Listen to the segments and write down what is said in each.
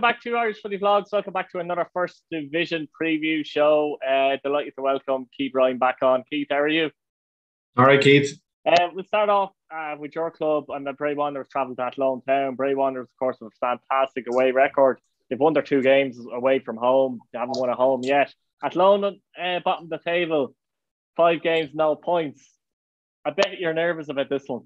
welcome back to Irish Footy Vlogs. Welcome back to another First Division preview show. Delighted to welcome Keith Ryan back on. Keith, how are you? All right, Keith. We'll start off with your club, and the Bray Wanderers travelled to Athlone town. Bray Wanderers, of course, have a fantastic away record. They've won their 2 games away from home. They haven't won at home yet. Athlone, bottom of the table, 5 games, no points. I bet you're nervous about this one.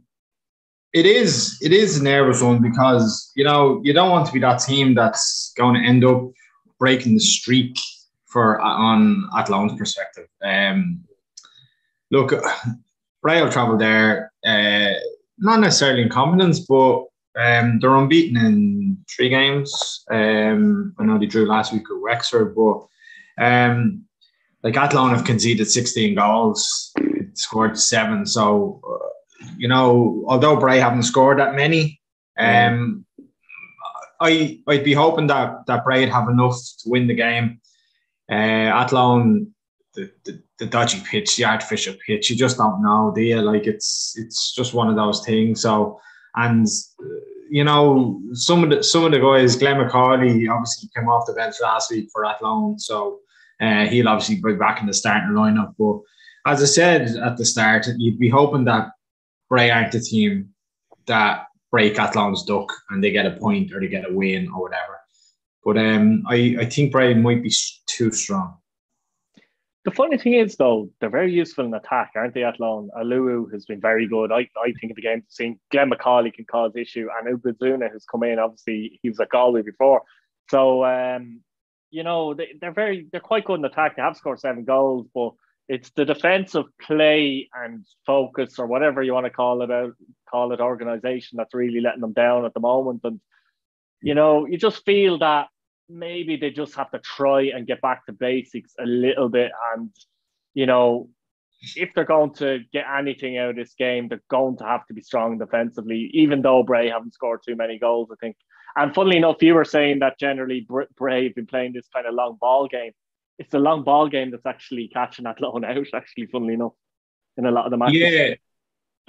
It is a nervous one because, you don't want to be that team that's going to end up breaking the streak on Athlone's perspective. Look, Bray will travel there, not necessarily in confidence, but they're unbeaten in 3 games. I know they drew last week with Wexford, but Athlone have conceded 16 goals, scored 7, so although Bray haven't scored that many, I'd be hoping that Bray would have enough to win the game. Athlone, the dodgy pitch, the artificial pitch, you just don't know, do you? It's just one of those things. So, and some of the guys, Glenn McCauley obviously came off the bench last week for Athlone, so he'll obviously be back in the starting lineup. But as I said at the start, you'd be hoping that Bray aren't the team that break Athlone's duck and they get a point or they get a win or whatever. But I think Bray might be too strong. The funny thing is, though, they're very useful in attack, aren't they, Athlone? Aluu has been very good. I think of the game, seeing Glenn McCauley can cause issue, and Ubazuna has come in. Obviously, he was at Galway before. So, they're quite good in attack. They have scored 7 goals, but it's the defensive play and focus, or whatever you want to call it, organisation, that's really letting them down at the moment. And you just feel that maybe they just have to try and get back to basics a little bit. And if they're going to get anything out of this game, they're going to have to be strong defensively. Even though Bray haven't scored too many goals, I think. And funnily enough, you were saying that generally Bray have been playing this kind of long ball game. It's the long ball game that's actually catching Athlone out, actually, funnily enough, in a lot of the matches.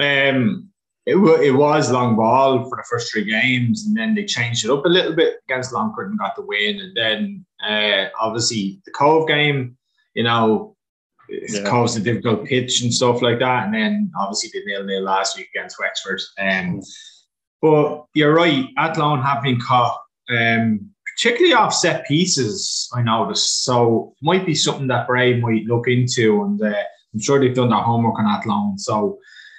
Yeah. It was long ball for the first 3 games, and then they changed it up a little bit against Longford and got the win. And then, obviously, the Cobh game, Cobh's a difficult pitch and stuff like that. And then, obviously, they 0-0 last week against Wexford. But you're right, Athlone have been caught, particularly off set pieces, I noticed. So it might be something that Bray might look into, and I'm sure they've done their homework on Athlone. So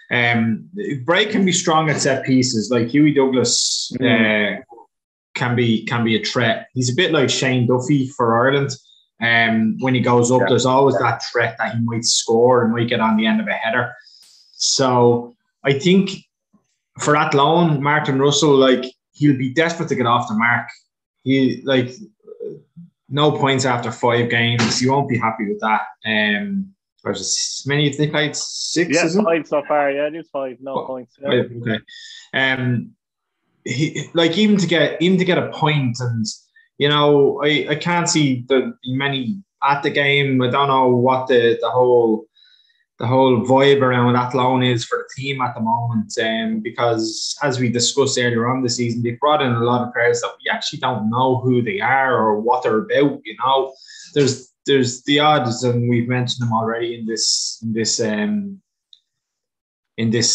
Bray can be strong at set pieces. Like Hughie Douglas can be a threat. He's a bit like Shane Duffy for Ireland. When he goes up, there's always that threat that he might score and might get on the end of a header. So I think for Athlone, Martin Russell, he'll be desperate to get off the mark. He no points after 5 games. You won't be happy with that. There's many they played 6. Yeah, 5 so far. Yeah, it is 5. No points. Yeah. Okay. Even to get a point, and I can't see the many at the game. I don't know what the whole vibe around Athlone is for the team at the moment, because as we discussed earlier on the season, they've brought in a lot of players that we actually don't know who they are or what they're about. There's the odds, and we've mentioned them already in this series. The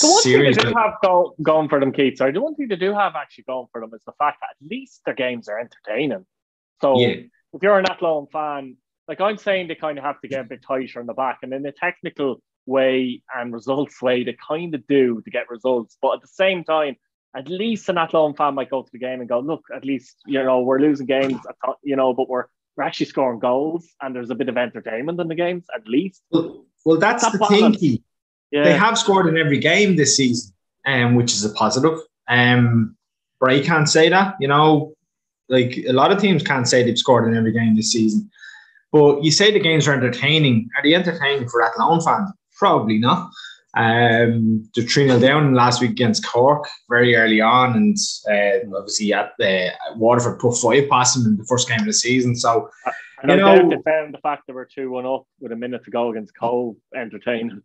one thing they do have going for them, Keith, the one thing they do have actually going for them is the fact that at least their games are entertaining. So if you're an Athlone fan, I'm saying, they kind of have to get a bit tighter in the back, and in the technical way and results way, they kind of do to get results. But at the same time, at least an Athlone fan might go to the game and go, look, at least we're losing games, but we're actually scoring goals, and there's a bit of entertainment in the games, at least. Well, that's the thing, Keith. Yeah. They have scored in every game this season, which is a positive. Bray can't say that, a lot of teams can't say they've scored in every game this season. But you say the games are entertaining. Are they entertaining for Athlone fans? Probably not. They're 3-0 down last week against Cork very early on, and obviously at Waterford put 5 past them in the first game of the season. So, I doubt they found the fact they were 2-1 up with a minute to go against Cobh entertaining.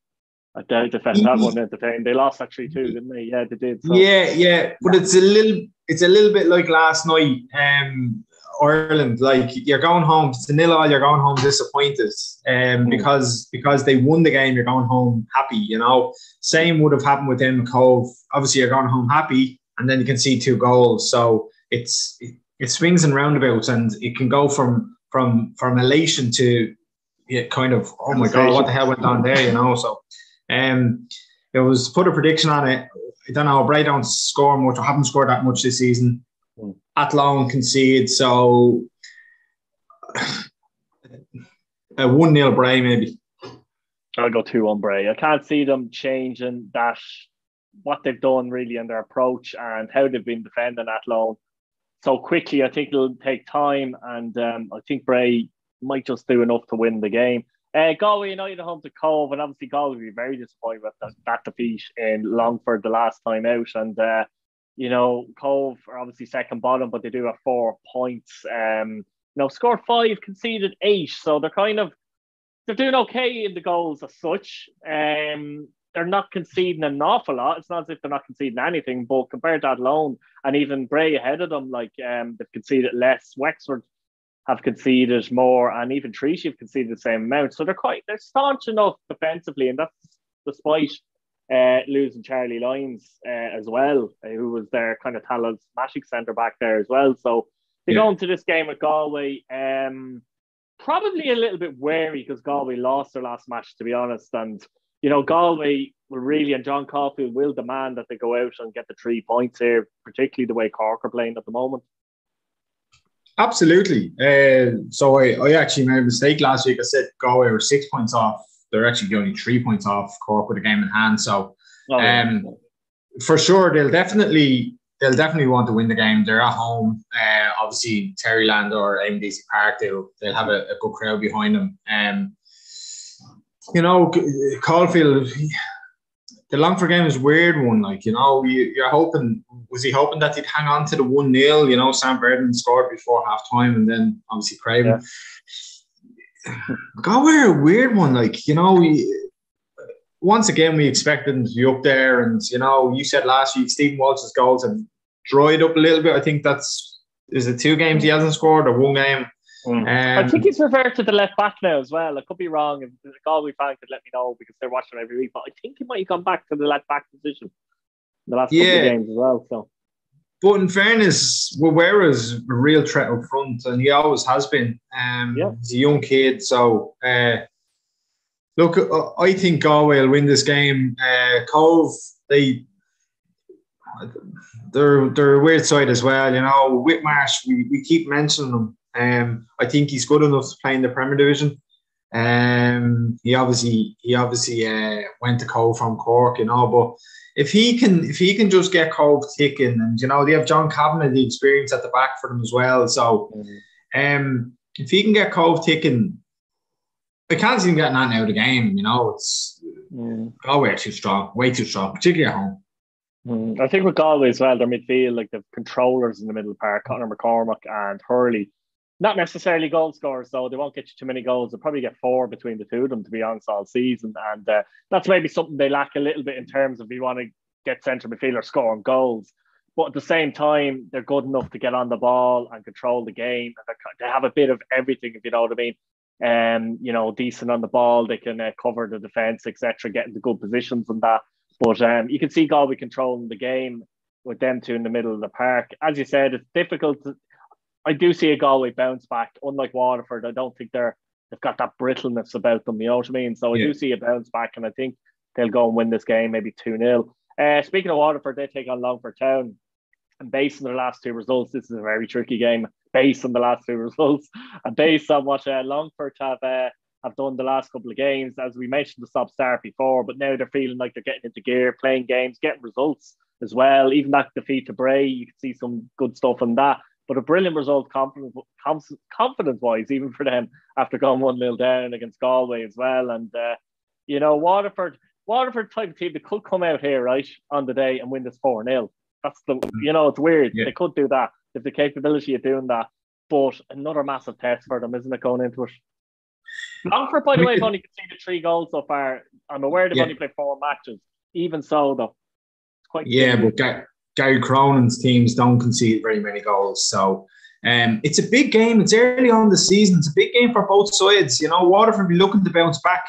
I doubt they found that one entertaining. They lost that 3-2, didn't they? Yeah, they did. So. Yeah, but it's a little bit like last night. Ireland, like you're going home, it's a 0-0, you're going home disappointed. Because they won the game, you're going home happy, you know. Same would have happened with him, Cobh. Obviously, you're going home happy, and then you can see 2 goals. So it swings and roundabouts, and it can go from elation to kind of, oh my God, what the hell went on there, you know. So it was put a prediction on it. I don't know, Bray don't score much, or haven't scored that much this season. Athlone concede, so a 1-0 Bray maybe. I'll go 2-1 Bray. I can't see them changing that, what they've done really in their approach and how they've been defending Athlone so quickly. I think it'll take time, and I think Bray might just do enough to win the game. Galway United home to Cobh, and obviously Galway will be very disappointed with that defeat in Longford the last time out. And you know, Cobh are obviously second bottom, but they do have 4 points. Scored 5, conceded 8, so they're doing okay in the goals as such. They're not conceding an awful lot. It's not as if they're not conceding anything, but compared to Athlone and even Bray ahead of them, like they've conceded less. Wexford have conceded more, and even Treacy have conceded the same amount. So they're staunch enough defensively, and that's despite losing Charlie Lyons as well, who was their kind of talismanic centre back there as well. So they go into this game with Galway, probably a little bit wary because Galway lost their last match, to be honest. And you know, Galway will really, and John Caulfield will demand that they go out and get the 3 points here, particularly the way Cork are playing at the moment. Absolutely. So I actually made a mistake last week. I said Galway were 6 points off. They're actually only 3 points off Cork with a game in hand. So for sure, they'll definitely want to win the game. They're at home. Obviously, Terryland or AMDC Park, they'll have a good crowd behind them. You know, Caulfield, the Longford game is a weird one. Like, you know, you're hoping, was he hoping that he'd hang on to the 1-0? You know, Sam Burden scored before half time, and then obviously Craven. Galway are a weird one. Like, you know, once again, we expected him to be up there. And, you know, you said last week, Stephen Walsh's goals have dried up a little bit. I think is it 2 games he hasn't scored or 1 game? I think he's reverted to the left back now as well. I could be wrong. If the Galway fan could let me know, because they're watching every week. But I think he might have gone back to the left back position in the last couple of games as well. So, but in fairness, Wawera's a real threat up front, and he always has been. He's a young kid, so look, I think Galway will win this game. Cobh, they're a weird side as well. You know, Whitmarsh, we keep mentioning them. I think he's good enough to play in the Premier Division. He obviously went to Cobh from Cork, you know. But if he can just get Cobh ticking, and you know they have John Kavanagh, the experience at the back for them as well. So, if he can get Cobh ticking, I can't see him getting that out of the game. You know, it's Galway too strong, way too strong, particularly at home. I think with Galway as well, their midfield, like the controllers in the middle of the park, Conor McCormack and Hurley. Not necessarily goal scorers, though. They won't get you too many goals. They'll probably get 4 between the two of them, to be honest, all season. And that's maybe something they lack a little bit in terms of, you want to get centre midfielders scoring goals. But at the same time, they're good enough to get on the ball and control the game. And they have a bit of everything, if you know what I mean. You know, decent on the ball. They can cover the defence, etc., get into good positions and that. But you can see Galway controlling the game with them two in the middle of the park. As you said, it's difficult I do see a Galway bounce back. Unlike Waterford, I don't think they've got that brittleness about them, you know what I mean? So I do see a bounce back, and I think they'll go and win this game, maybe 2-0. Speaking of Waterford, they take on Longford Town. And based on their last 2 results, this is a very tricky game, based on the last 2 results. And based on what Longford have done the last couple of games, as we mentioned, the stop-start before, but now they're feeling like they're getting into gear, playing games, getting results as well. Even that defeat to Bray, you can see some good stuff in that. But a brilliant result, confidence-wise, even for them, after going 1-0 down against Galway as well. And, you know, Waterford type of team that could come out here, right, on the day and win this 4-0. That's you know, it's weird. Yeah. They could do that. They have the capability of doing that. But another massive test for them, isn't it, going into it? Longford, by the way, have only conceded 3 goals so far. I'm aware they've only played 4 matches. Even so, though, it's quite but Gary Cronin's teams don't concede very many goals. So It's a big game. It's early on in the season. It's a big game for both sides. You know, Waterford be looking to bounce back.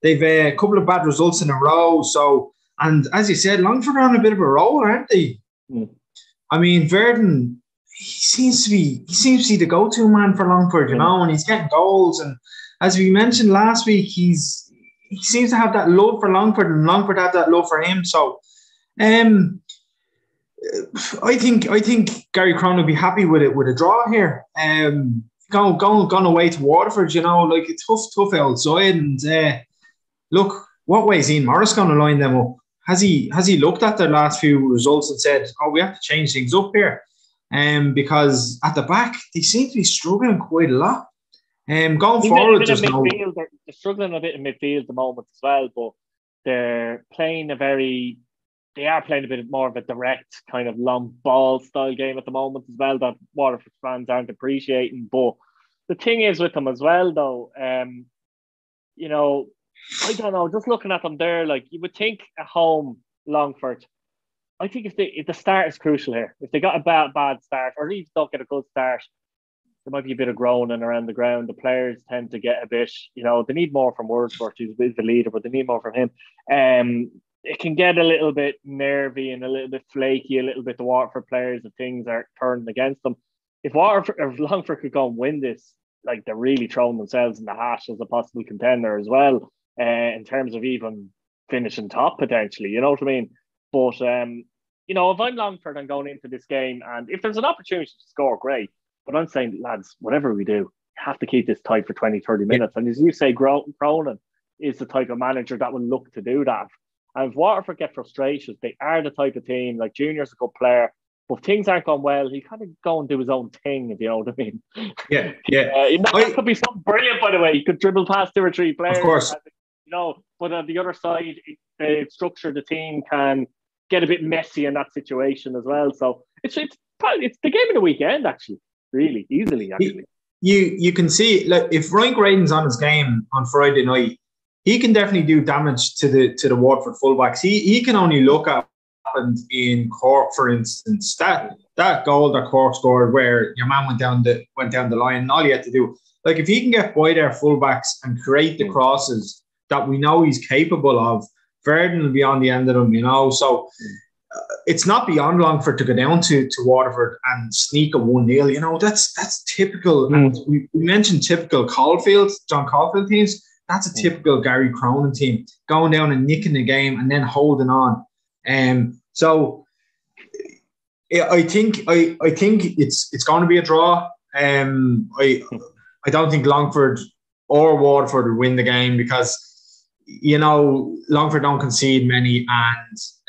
They've a couple of bad results in a row. So, and as you said, Longford are on a bit of a roll, aren't they? I mean, Verdon, he seems to be the go-to man for Longford, you know, and he's getting goals. And as we mentioned last week, he seems to have that love for Longford, and Longford have that love for him. So, I think Gary Crone will be happy with a draw here. Gone away to Waterford, you know, like a tough outside. And look, what way is Ian Morris going to line them up? Has he looked at their last few results and said, "Oh, we have to change things up here"? Because at the back they seem to be struggling quite a lot. Going forward, they're struggling a bit in midfield at the moment as well, but they're playing they are playing a bit more of a direct kind of long ball style game at the moment as well that Waterford fans aren't appreciating. But the thing is with them as well, though, you know, I don't know, just looking at them there, like you would think at home, Longford, I think if the start is crucial here. If they got a bad start, or even don't get a good start, there might be a bit of groaning around the ground. The players tend to get a bit, you know, they need more from Wordsworth, who's the leader, but they need more from him. It can get a little bit nervy and a little bit flaky, a little bit the Waterford players, if things are turning against them. If Longford could go and win this, like they're really throwing themselves in the hash as a possible contender as well, in terms of even finishing top potentially, you know what I mean? But, you know, if I'm Longford, I'm going into this game, and if there's an opportunity to score, great. But I'm saying, lads, whatever we do, you have to keep this tight for 20, 30 minutes. And as you say, Cronin is the type of manager that will look to do that. And if Waterford get frustrated, they are the type of team, like Junior's a good player, but if things aren't going well, he kind of go and do his own thing, if you know what I mean. Yeah. That could be something brilliant, by the way. He could dribble past 2 or 3 players. Of course. You know, but on the other side, the structure of the team can get a bit messy in that situation as well. So it's the game of the weekend, actually. Really, easily, actually. You can see, like, if Ryan Graydon's on his game on Friday night, he can definitely do damage to the Waterford fullbacks. He can only look at what happened in Cork, for instance. That goal that Cork scored, where your man went down the line, and all he had to do, like, if he can get by their fullbacks and create the crosses that we know he's capable of, Verdon will be on the end of them, you know. So it's not beyond Longford to go down to Waterford and sneak a 1-0. You know, that's typical. And we mentioned typical John Caulfield teams. That's a typical Gary Cronin team, going down and nicking the game and then holding on. So I think it's going to be a draw. I don't think Longford or Waterford will win the game because, you know, Longford don't concede many,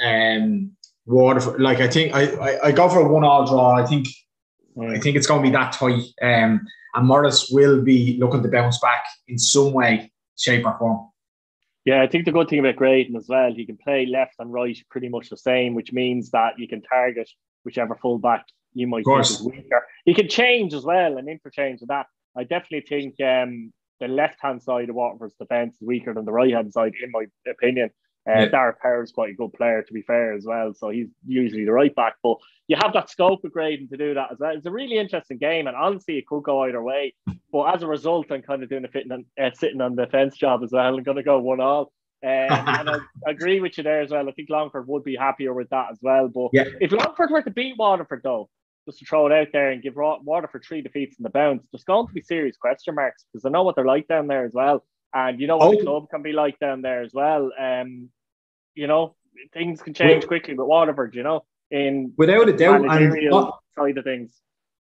and Waterford, like, I think I go for a 1-1 draw. I think it's going to be that tight, and Morris will be looking to bounce back in some way, shape or form. Yeah, I think the good thing about Graydon as well, he can play left and right pretty much the same, which means that you can target whichever fullback you might think is weaker. He can change as well and interchange with that. I definitely think the left-hand side of Waterford's defence is weaker than the right-hand side, in my opinion. Darragh Power's quite a good player, to be fair, as well. So he's usually the right back. But you have that scope with Graydon to do that as well. It's a really interesting game, and honestly, it could go either way. But as a result, I'm kind of doing sitting on the fence job as well. I'm going to go 1-1. And I agree with you there as well. I think Longford would be happier with that as well. But if Longford were to beat Waterford, though, just to throw it out there and give Waterford 3 defeats in the bounce, there's going to be serious question marks, because I know what they're like down there as well. And you know what the club can be like down there as well. You know, things can change quickly with Waterford, you know, without a doubt, and side of things.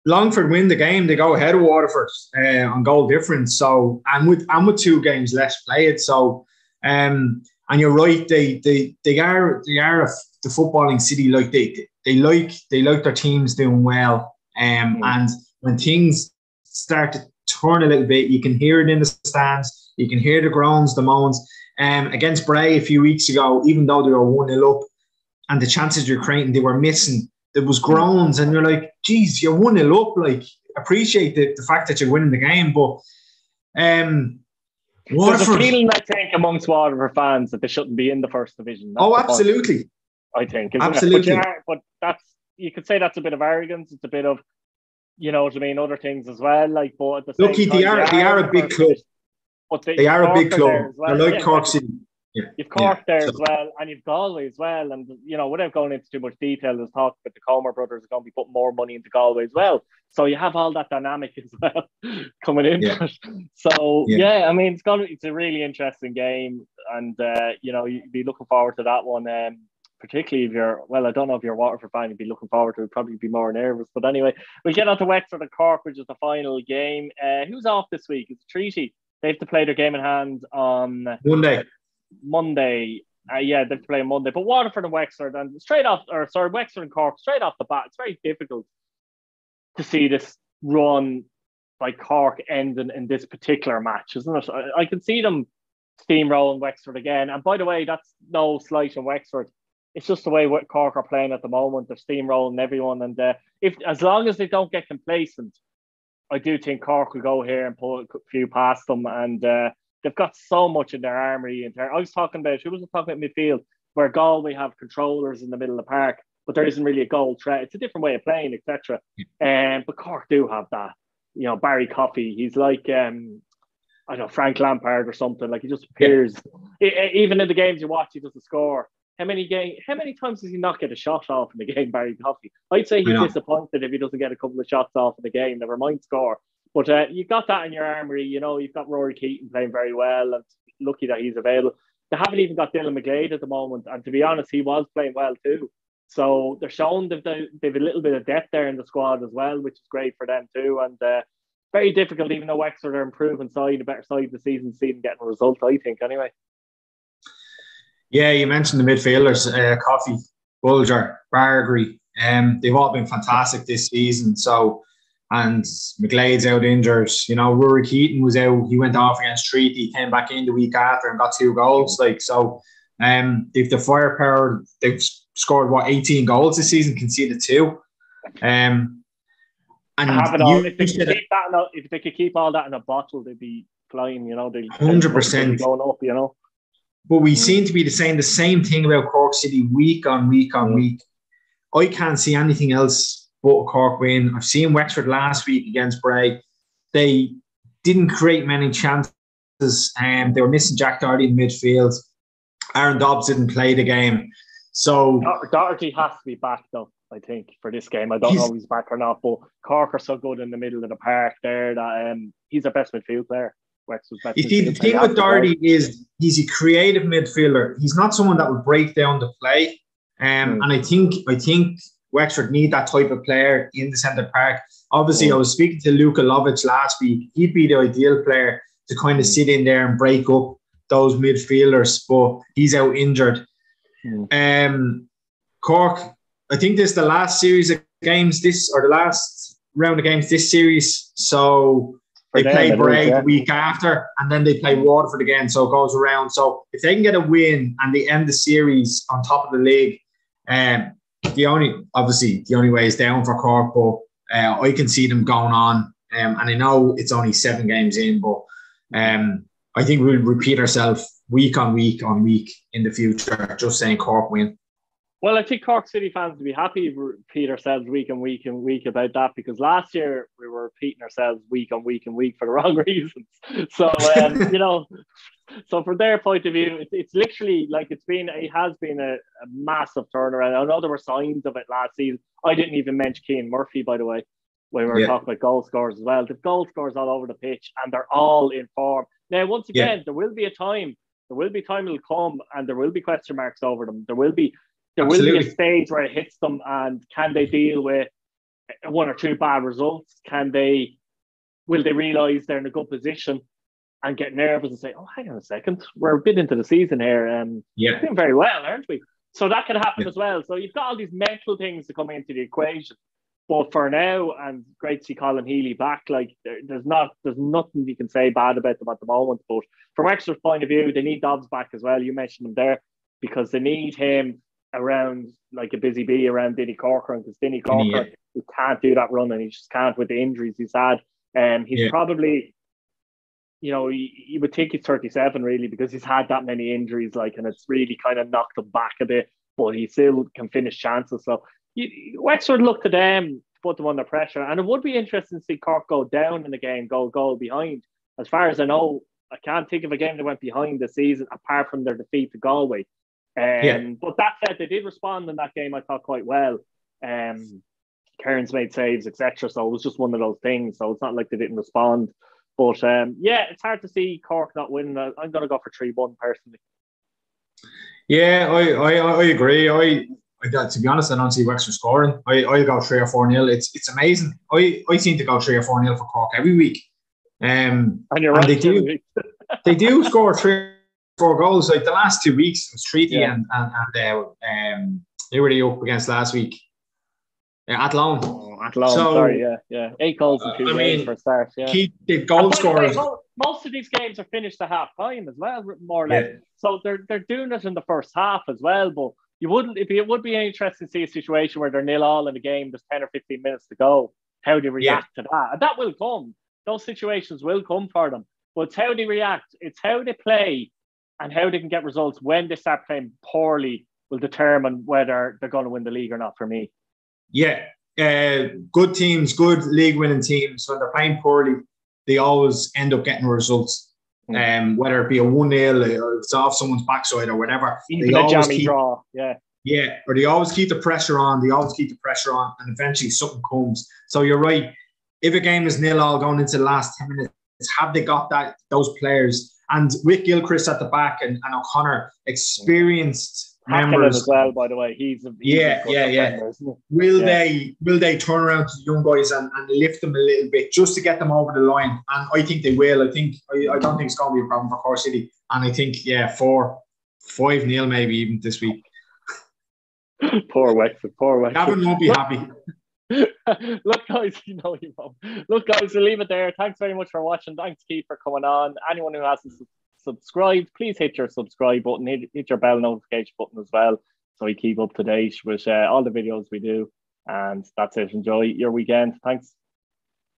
Longford win the game, they go ahead of Waterford on goal difference. So and with 2 games less played. So and you're right, they are the footballing city. Like they like their teams doing well. And when things start to turn a little bit, you can hear it in the stands. You can hear the groans, the moans. Against Bray a few weeks ago, even though they were 1-0 up, and the chances you're creating, they were missing. There was groans, and you're like, geez, you're 1-0 up. Like, appreciate the fact that you're winning the game. But Waterford, there's a feeling, I think, amongst Waterford fans that they shouldn't be in the first division. That's absolutely. I think. Absolutely. But you could say that's a bit of arrogance. It's a bit of, you know what I mean, other things as well. Like, but at the Look, same time, they are a big club. But They are a big club. Well. They're like Cork City. Yeah. You've Cork there as well, and you've Galway as well. And, you know, without going into too much detail, there's talk that the Comer brothers are going to be putting more money into Galway as well. So you have all that dynamic as well coming in. Yeah. So, I mean, it's a really interesting game. And, you know, you'd be looking forward to that one. Particularly if I don't know if you're a Waterford fan, you'd be looking forward to it, probably be more nervous. But anyway, we'll get on to Wexford and Cork, which is the final game. Who's off this week? It's Treaty. They have to play their game in hand on Monday. They have to play on Monday. But Waterford and Wexford, and Wexford and Cork, straight off the bat, it's very difficult to see this run by Cork ending in this particular match, isn't it? I can see them steamrolling Wexford again. And by the way, that's no slight on Wexford. It's just the way Cork are playing at the moment. They're steamrolling everyone. And as long as they don't get complacent, I do think Cork will go here and pull a few past them. And they've got so much in their armoury. I was talking about midfield, where Galway have controllers in the middle of the park, but there isn't really a goal threat. It's a different way of playing, etc. But Cork do have that. You know, Barry Coffey, he's like, I don't know, Frank Lampard or something. Like, he just appears. Even in the games you watch, he doesn't score. How many times does he not get a shot off in the game, Barry Coffey? I'd say he's disappointed if he doesn't get a couple of shots off in the game, never mind score. But you've got that in your armoury. You know, you've got Rory Keaton playing very well, and lucky that he's available. They haven't even got Dylan McGlade at the moment, and to be honest, he was playing well too. So they're showing they've a little bit of depth there in the squad as well, which is great for them too. And very difficult, even though Wexford are improving side, a better side of the season, getting a result, I think, anyway. Yeah, you mentioned the midfielders, Coffey, Bulger, Bargary. They've all been fantastic this season. So, and McGlade's out injured. You know, Rory Keaton was out. He went off against Treaty, came back in the week after and got 2 goals. They've the firepower. They've scored 18 goals this season, conceded 2. And if they could keep all that in a bottle, they'd be flying. You know, they'd 100% going up. You know. But we seem to be saying the same thing about Cork City week on week on week. I can't see anything else but a Cork win. I've seen Wexford last week against Bray. They didn't create many chances. They were missing Jack Doherty in midfield. Aaron Dobbs didn't play the game. So Doherty has to be back, though, I think, for this game. I don't know if he's back or not, but Cork are so good in the middle of the park there that he's their best midfield player. You see, the thing with Doherty is he's a creative midfielder. He's not someone that will break down the play. And I think Wexford need that type of player in the centre park. Obviously, I was speaking to Luka Lovic last week. He'd be the ideal player to kind of sit in there and break up those midfielders, but he's out injured. Cork, I think this is the last series of games the last round of games this series. So they play Bray the week after, and then they play Waterford again. So it goes around. So if they can get a win and they end the series on top of the league, the only way is down for Cork, but I can see them going on. And I know it's only 7 games in, but I think we'll repeat ourselves week on week on week in the future, just saying Cork win. Well, I think Cork City fans would be happy if we repeat ourselves week and week and week about that, because last year we were repeating ourselves week on week and week for the wrong reasons. So, you know, so from their point of view, it's literally like it has been a massive turnaround. I know there were signs of it last season. I didn't even mention Cian Murphy, by the way, when we were talking about goal scorers as well. The goal scorers all over the pitch, and they're all in form. Now, once again, there will be a time it'll come, and there will be question marks over them. There will be a stage where it hits them, and can they deal with 1 or 2 bad results? Will they realise they're in a good position and get nervous and say, oh, hang on a second, we're a bit into the season here. We're doing very well, aren't we? So that can happen as well. So you've got all these mental things to come into the equation. But for now, and great to see Colin Healy back, like there's nothing you can say bad about them at the moment. But from Wexford's point of view, they need Dobbs back as well. You mentioned him there, because they need him around like a busy bee around Dinny Corcoran, because Dinny Corcoran he can't do that run, and he just can't with the injuries he's had. He's probably, you know, you would think he's 37 really, because he's had that many injuries, like, and it's really kind of knocked him back a bit, but he still can finish chances. So Wexford look to them, put them under pressure. And it would be interesting to see Cork go down in the game, go goal behind. As far as I know, I can't think of a game that went behind this season apart from their defeat to Galway. But that said, they did respond in that game, I thought, quite well. Kearns made saves, etc. So it was just one of those things. So it's not like they didn't respond. But it's hard to see Cork not winning. I'm going to go for 3-1 personally. Yeah, I agree. To be honest, I don't see Wexford scoring. I go 3 or 4-0. It's amazing. I seem to go 3 or 4-0 for Cork every week. And you're right. They do score 3 or 4 goals. Like the last 2 weeks, it was Treaty and they were up against last week. Athlone. Athlone, sorry, yeah. 8 goals in 2 games for a start, yeah. The goal scorers. Most of these games are finished at half time as well, more or less. Yeah. So they're doing it in the first half as well. But it would be interesting to see a situation where they're 0-0 in the game, there's 10 or 15 minutes to go. How they react to that. And that will come. Those situations will come for them. But it's how they react, it's how they play, and how they can get results when they start playing poorly will determine whether they're going to win the league or not for me. Yeah, good teams, good league-winning teams, when they're playing poorly, they always end up getting results. Whether it be a 1-0 or it's off someone's backside or whatever. Even a jammy draw, Yeah, or they always keep the pressure on, and eventually something comes. So you're right. If a game is 0-0 going into the last 10 minutes, have they got those players? And with Gilchrist at the back and O'Connor, experienced members as well, by the way. He's a defender, isn't he? Will they turn around to the young boys and lift them a little bit just to get them over the line? And I think they will. I don't think it's going to be a problem for Cork City. And I think 5-0 maybe even this week. Poor Wexford. Gavin won't be happy. Look, guys, you won't. Look, guys, we'll leave it there. Thanks very much for watching. Thanks, Keith, for coming on. Anyone who hasn't subscribed, please hit your subscribe button, hit your bell notification button as well, so you keep up to date with all the videos we do. And that's it. Enjoy your weekend. Thanks.